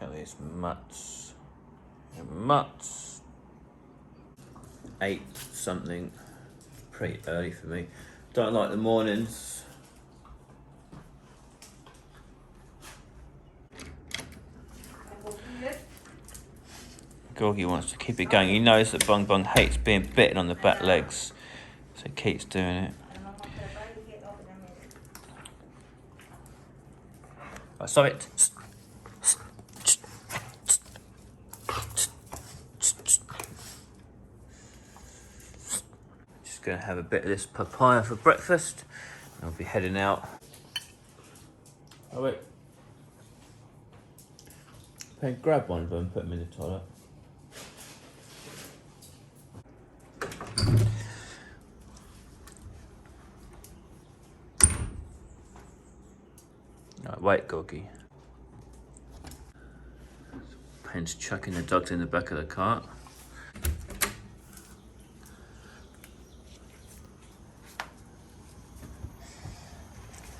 at these mutts. Mutts. 8 something. Pretty early for me. Don't like the mornings. Gorgie wants to keep it going. He knows that Bung Bung hates being bitten on the back legs, so he keeps doing it. Oh, stop it. Just going to have a bit of this papaya for breakfast. I'll be heading out. Oh wait. Okay, grab one of them and put them in the toilet. Right, wait, Gorgie. Pen's chucking the dogs in the back of the cart.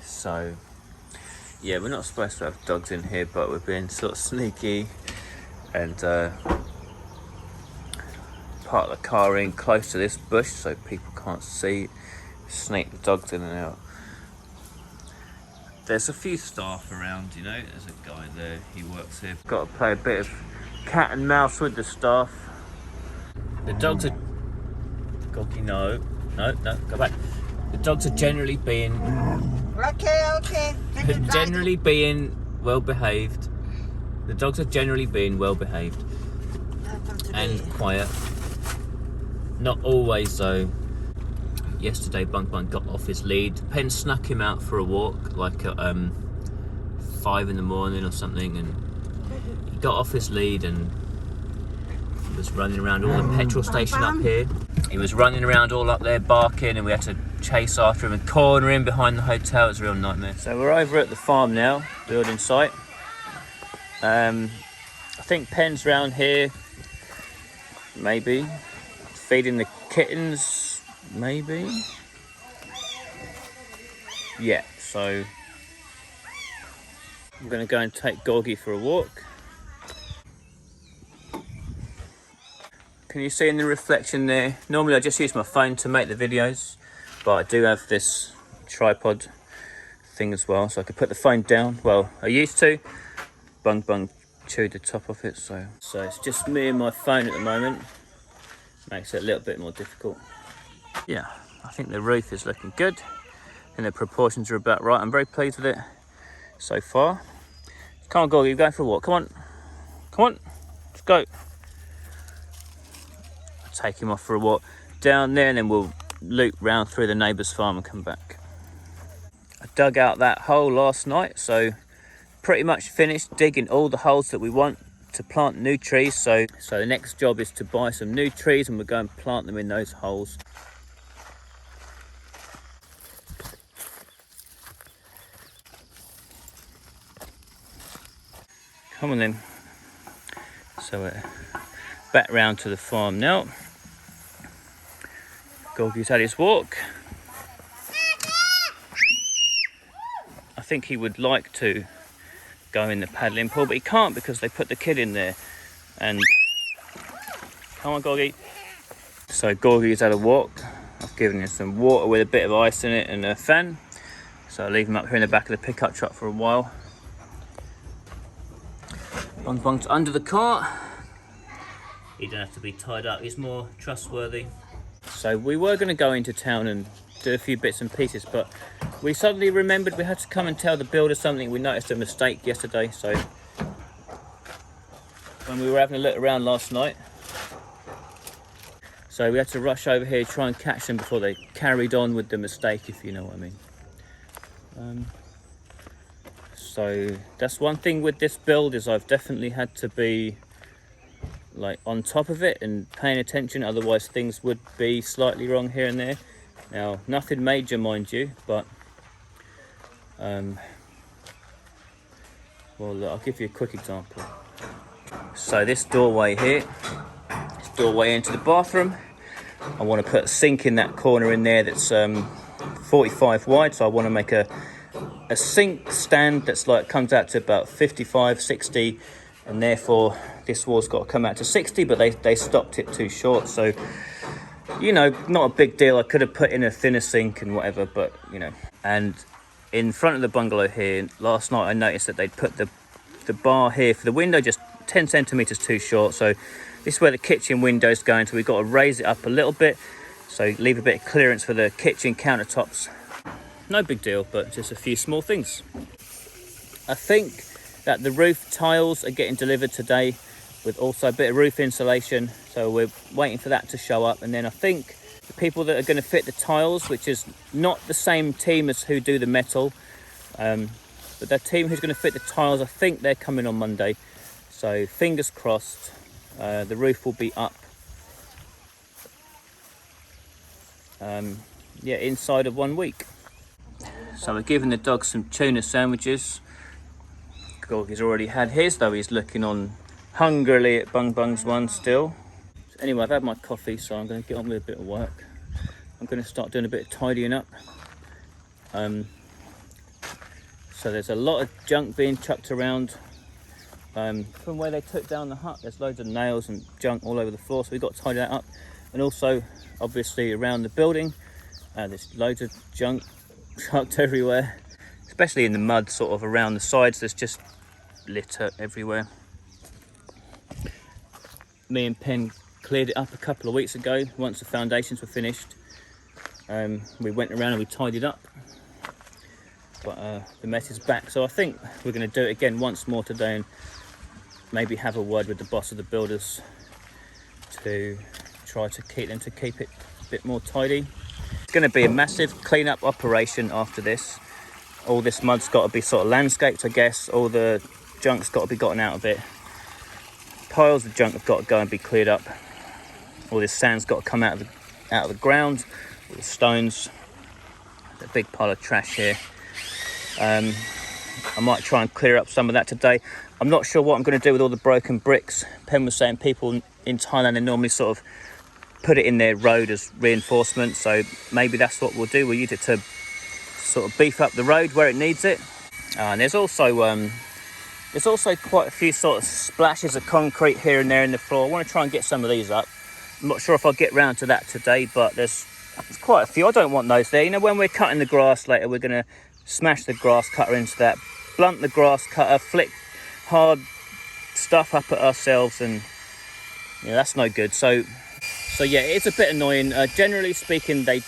So, yeah, we're not supposed to have dogs in here, but we're being sort of sneaky and park the car in close to this bush so people can't see, sneak the dogs in and out. There's a few staff around, you know. There's a guy there, he works here. Got to play a bit of cat and mouse with the staff. The dogs are... Gorgie, no, go back. The dogs are generally being... Okay. Generally being well behaved. The dogs are generally being well behaved and quiet. Not always though. Yesterday Bung Bung got off his lead. Pen snuck him out for a walk like at 5 in the morning or something, and he got off his lead and he was running around all the petrol station up here. He was running around all up there barking, and we had to chase after him and corner him behind the hotel. It was a real nightmare. So we're over at the farm now, building site. I think Pen's round here, maybe. Feeding the kittens, maybe. Yeah, so I'm gonna go and take Gorgie for a walk. Can you see in the reflection there? Normally I just use my phone to make the videos, but I do have this tripod thing as well, so I could put the phone down. Well, I used to. Bung Bung chewed the top off it, so it's just me and my phone at the moment. Makes it a little bit more difficult. Yeah, I think the roof is looking good and the proportions are about right. I'm very pleased with it so far. Come on, Gorgie, you're going for a walk. Come on, let's go. I'll take him off for a walk down there and then we'll loop round through the neighbour's farm and come back. I dug out that hole last night, so pretty much finished digging all the holes that we want to plant new trees. So the next job is to buy some new trees and we'll go and plant them in those holes. Come on then. So we're back round to the farm now. Gorgie's had his walk. I think he would like to go in the paddling pool, but he can't because they put the kid in there. And come on, Gorgie. So Gorgie's had a walk. I've given him some water with a bit of ice in it and a fan. So I'll leave him up here in the back of the pickup truck for a while. Bung Bung's under the car. He don't have to be tied up, he's more trustworthy. So we were going to go into town and do a few bits and pieces, but we suddenly remembered we had to come and tell the builder something. We noticed a mistake yesterday, so when we were having a look around last night, so we had to rush over here, try and catch them before they carried on with the mistake, if you know what I mean. So that's one thing with this build, is I've definitely had to be like on top of it and paying attention, otherwise things would be slightly wrong here and there. Now, nothing major, mind you, but well, look, I'll give you a quick example. So this doorway here, this doorway into the bathroom, I want to put a sink in that corner in there that's 45 wide, so I want to make a sink stand that's like, comes out to about 55, 60 and therefore this wall's got to come out to 60, but they stopped it too short. So, you know, not a big deal. I could have put in a thinner sink and whatever, but, you know. And in front of the bungalow here, last night I noticed that they'd put the bar here for the window just 10 centimeters too short. So this is where the kitchen window's going, so we've got to raise it up a little bit, so leave a bit of clearance for the kitchen countertops. No big deal, but just a few small things. I think that the roof tiles are getting delivered today, with also a bit of roof insulation, so we're waiting for that to show up. And then I think the people that are going to fit the tiles, which is not the same team as who do the metal, but the team who's going to fit the tiles, I think they're coming on Monday. So fingers crossed, the roof will be up. Yeah, inside of 1 week. So we're giving the dog some tuna sandwiches. Gorgie's already had his, though he's looking on hungrily at Bung Bung's one still. So anyway, I've had my coffee, so I'm going to get on with a bit of work. I'm going to start doing a bit of tidying up. So there's a lot of junk being chucked around. From where they took down the hut, there's loads of nails and junk all over the floor, so we've got to tidy that up. And also, obviously, around the building, there's loads of junk chucked everywhere, especially in the mud sort of around the sides. There's just litter everywhere. Me and Pen cleared it up a couple of weeks ago once the foundations were finished. We went around and we tidied up, but the mess is back, so I think we're going to do it again once more today and maybe have a word with the boss of the builders to try to keep it a bit more tidy. It's going to be a massive clean-up operation after this. All this mud's got to be sort of landscaped, I guess. All the junk's got to be gotten out of it. Piles of junk have got to go and be cleared up. All this sand's got to come out of the ground. All the stones. There's a big pile of trash here. I might try and clear up some of that today. I'm not sure what I'm going to do with all the broken bricks. Pen was saying people in Thailand, they normally sort of put it in their road as reinforcement, so maybe that's what we'll do. We'll use it to sort of beef up the road where it needs it. And there's also quite a few sort of splashes of concrete here and there in the floor. I want to try and get some of these up. I'm not sure if I'll get round to that today, but there's quite a few. I don't want those there. You know, when we're cutting the grass later, we're going to smash the grass cutter into that, blunt the grass cutter, flick hard stuff up at ourselves, and yeah, that's no good. So yeah, it's a bit annoying. Generally speaking, the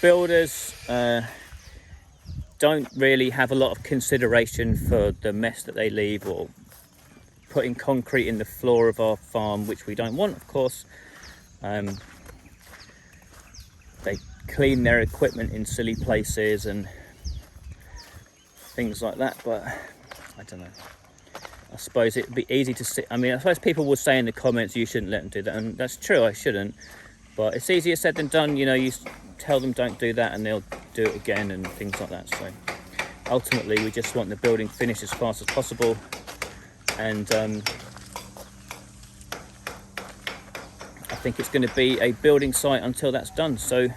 builders don't really have a lot of consideration for the mess that they leave, or putting concrete in the floor of our farm, which we don't want, of course. They clean their equipment in silly places and things like that, but I don't know. I suppose it'd be easy to see. I mean, I suppose people will say in the comments you shouldn't let them do that, and that's true, I shouldn't. But it's easier said than done. You know, you tell them don't do that and they'll do it again and things like that. So ultimately, we just want the building finished as fast as possible. And I think it's going to be a building site until that's done. So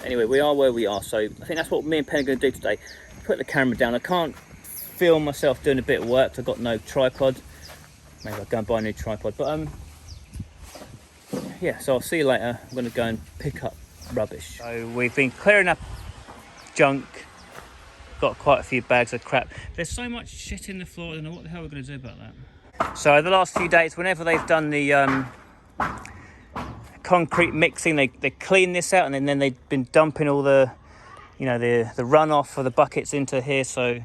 anyway, we are where we are. So I think that's what me and Penny are going to do today. Put the camera down. I can't film myself doing a bit of work. I've got no tripod. Maybe I'll go and buy a new tripod. But yeah, so I'll see you later. I'm going to go and pick up rubbish. So we've been clearing up junk. Got quite a few bags of crap. There's so much shit in the floor. I don't know what the hell we're going to do about that. So the last few days, whenever they've done the concrete mixing, they clean this out, and then they've been dumping all the, you know, the runoff of the buckets into here. So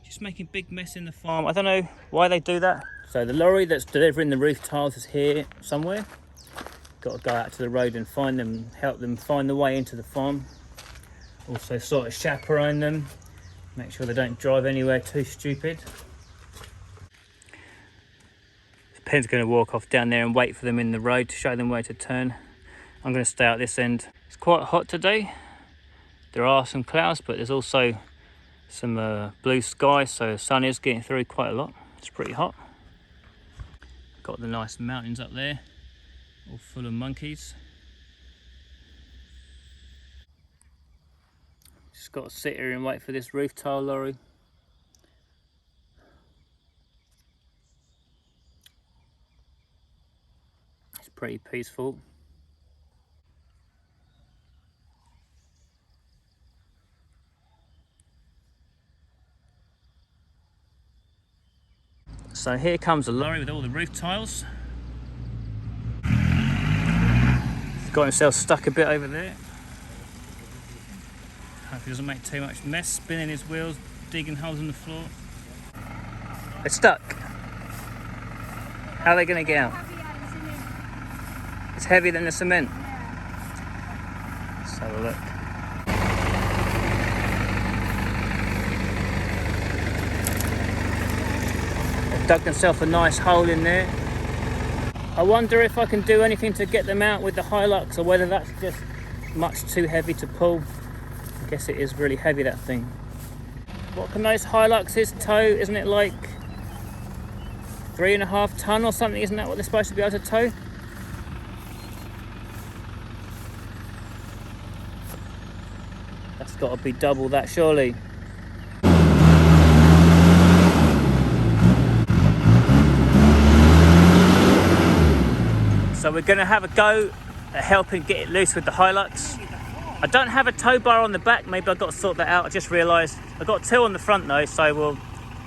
just making big mess in the farm. I don't know why they do that. So the lorry that's delivering the roof tiles is here somewhere. Got to go out to the road and find them, help them find the way into the farm. Also sort of chaperone them, make sure they don't drive anywhere too stupid. Pen's going to walk off down there and wait for them in the road to show them where to turn. I'm going to stay out this end. It's quite hot today. There are some clouds, but there's also some blue sky, so the sun is getting through quite a lot. It's pretty hot. Got the nice mountains up there, all full of monkeys. Just got to sit here and wait for this roof tile lorry. pretty peaceful. So here comes a lorry with all the roof tiles. He's got himself stuck a bit over there. Hope he doesn't make too much mess, spinning his wheels, digging holes in the floor. They're stuck. How are they going to get out? It's heavier than the cement. Let's have a look. They've dug themselves a nice hole in there. I wonder if I can do anything to get them out with the hilux, or whether that's just much too heavy to pull. I guess it is really heavy, that thing. What can those hiluxes tow? Isn't it like 3.5 ton or something? Isn't that what they're supposed to be able to tow? That's got to be double that, surely. So we're going to have a go at helping get it loose with the hilux. I don't have a tow bar on the back. Maybe I've got to sort that out. I just realised I've got two on the front though, so we'll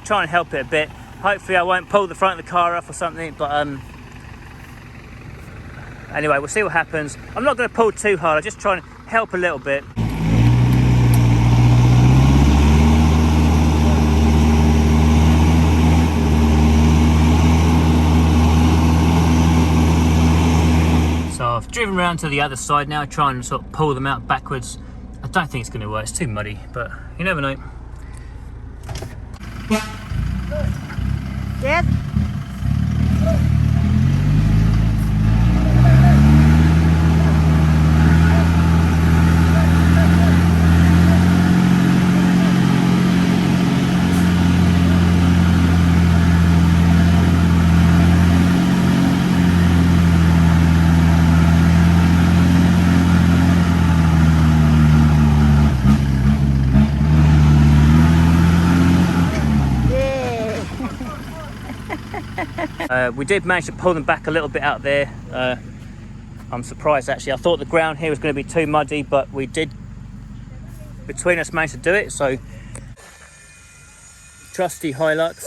try and help it a bit. Hopefully I won't pull the front of the car off or something, but anyway, we'll see what happens. I'm not going to pull too hard. I'm just trying to help a little bit. So I've driven around to the other side now, trying to sort of pull them out backwards. I don't think it's going to work. It's too muddy, but you never know. Yes. We did manage to pull them back a little bit out there. I'm surprised actually. I thought the ground here was going to be too muddy, but we did, between us, manage to do it. So, trusty Hilux.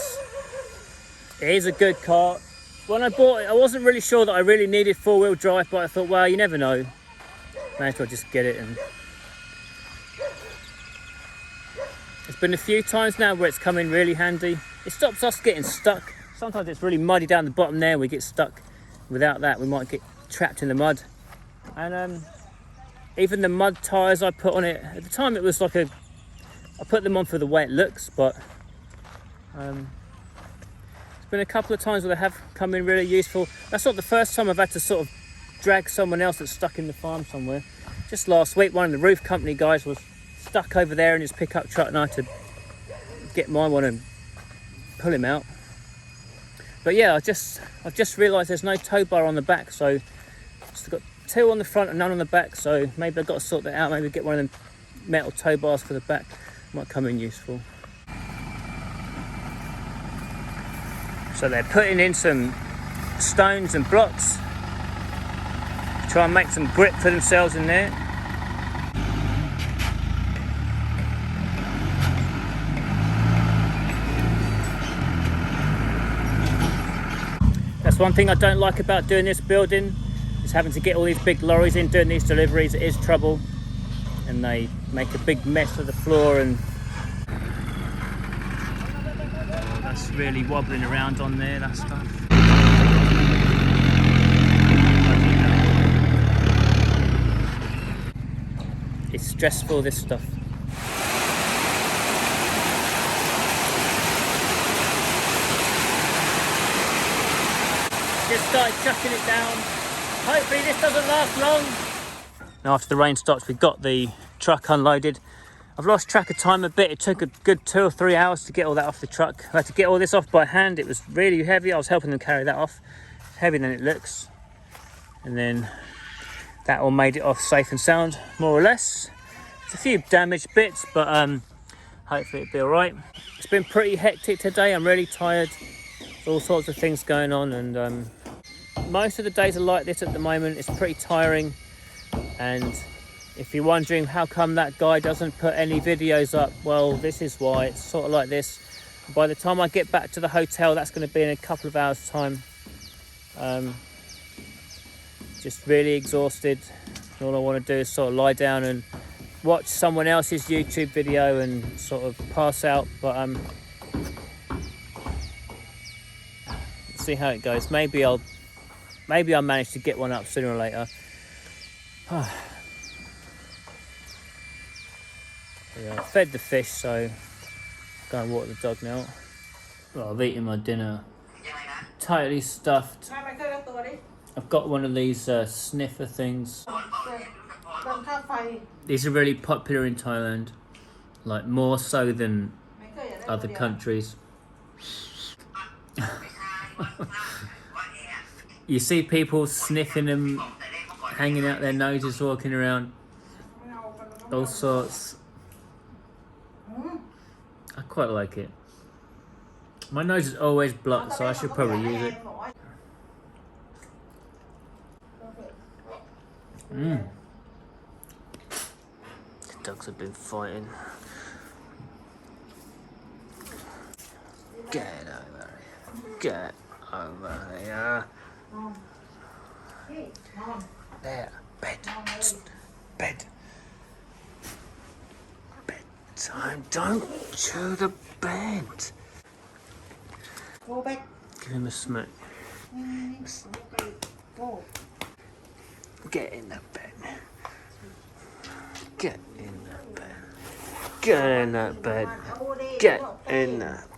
It is a good car. When I bought it, I wasn't really sure that I really needed four-wheel drive, but I thought, well, you never know. May as well just get it. And it's been a few times now where it's come in really handy. It stops us getting stuck. Sometimes it's really muddy down the bottom there, we get stuck. Without that, we might get trapped in the mud. And even the mud tyres I put on it, at the time it was like I put them on for the way it looks, but it's been a couple of times where they have come in really useful. That's not the first time I've had to sort of drag someone else that's stuck in the farm somewhere. Just last week, one of the roof company guys was stuck over there in his pickup truck, and I had to get my one and pull him out. But yeah, I've just realised there's no tow bar on the back, so I've got two on the front and none on the back, so maybe I've got to sort that out. Maybe get one of them metal tow bars for the back. Might come in useful. So they're putting in some stones and blocks to try and make some grip for themselves in there. That's one thing I don't like about doing this building, is having to get all these big lorries in doing these deliveries. It is trouble, and they make a big mess of the floor, and that's really wobbling around on there, that stuff. It's stressful, this stuff. Just started chucking it down. Hopefully this doesn't last long. Now after the rain stops, we got the truck unloaded. I've lost track of time a bit. It took a good 2 or 3 hours to get all that off the truck. I had to get all this off by hand. It was really heavy. I was helping them carry that off. Heavier than it looks. And then that all made it off safe and sound, more or less. It's a few damaged bits, but hopefully it'll be all right. It's been pretty hectic today. I'm really tired. All sorts of things going on, and most of the days are like this at the moment. It's pretty tiring, and if you're wondering how come that guy doesn't put any videos up, well, this is why. It's sort of like this. By the time I get back to the hotel, that's going to be in a couple of hours time. Just really exhausted. All I want to do is sort of lie down and watch someone else's YouTube video and sort of pass out, but see how it goes. Maybe I'll manage to get one up sooner or later. Yeah, I fed the fish, so go and water the dog now. Well, I've eaten my dinner. Tightly stuffed. I've got one of these sniffer things. These are really popular in Thailand, like more so than other countries. You see people sniffing them, hanging out their noses, walking around, all sorts. I quite like it. My nose is always blocked, so I should probably use it. The dogs have been fighting. Get over here. Get over here. There. Bed. Bed. Bedtime. Don't chew the bed. Go back. Give him a smack. Go. Get in the bed. Get in the bed. Get in that bed. Get in that